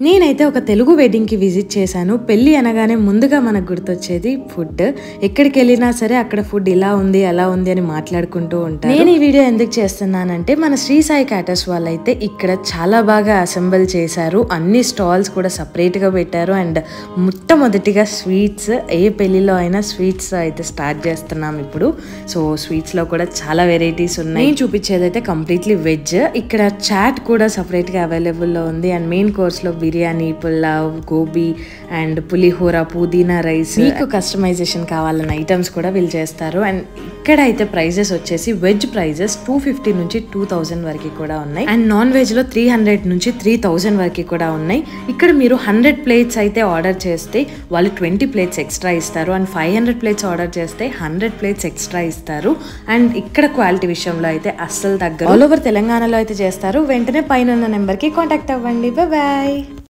నేనైతే ఒక తెలుగు వెడ్డింగ్కి విజిట్ చేశాను. పెళ్ళి అనగానే ముందుగా మనకు గుర్తొచ్చేది ఫుడ్. ఎక్కడికి వెళ్ళినా సరే అక్కడ ఫుడ్ ఇలా ఉంది అలా ఉంది అని మాట్లాడుకుంటూ ఉంటారు. నేను ఈ వీడియో ఎందుకు చేస్తున్నానంటే మన శ్రీ సాయి క్యాటర్స్ వాళ్ళైతే ఇక్కడ చాలా బాగా అసెంబుల్ చేశారు. అన్ని స్టాల్స్ కూడా సపరేట్గా పెట్టారు. అండ్ మొట్టమొదటిగా స్వీట్స్, ఏ పెళ్ళిలో అయినా స్వీట్స్ అయితే స్టార్ట్ చేస్తున్నాం ఇప్పుడు. సో స్వీట్స్లో కూడా చాలా వెరైటీస్ ఉన్నాయి. నేను చూపించేది అయితే కంప్లీట్లీ వెజ్. ఇక్కడ చాట్ కూడా సపరేట్గా అవైలబుల్లో ఉంది. అండ్ మెయిన్ కోర్స్లో బిర్యానీ, పులావ్, గోబీ అండ్ పులిహోర, పుదీనా రైస్, మీకు కస్టమైజేషన్ కావాలన్న ఐటమ్స్ కూడా వీళ్ళు చేస్తారు. అండ్ ఇక్కడ అయితే ప్రైజెస్ వచ్చేసి వెజ్ ప్రైజెస్ 250 నుంచి 2000 వరకు కూడా ఉన్నాయి. అండ్ నాన్ వెజ్ లో 300 నుంచి 3000 వరకు కూడా ఉన్నాయి. ఇక్కడ మీరు 100 ప్లేట్స్ అయితే ఆర్డర్ చేస్తే వాళ్ళు 20 ప్లేట్స్ ఎక్స్ట్రా ఇస్తారు. అండ్ 500 ప్లేట్స్ ఆర్డర్ చేస్తే 100 ప్లేట్స్ ఎక్స్ట్రా ఇస్తారు. అండ్ ఇక్కడ క్వాలిటీ విషయంలో అయితే అస్సలు తగ్గదు. ఆల్ ఓవర్ తెలంగాణలో అయితే చేస్తారు. వెంటనే పైన ఉన్న నెంబర్కి కాంటాక్ట్ అవ్వండి. బాయ్.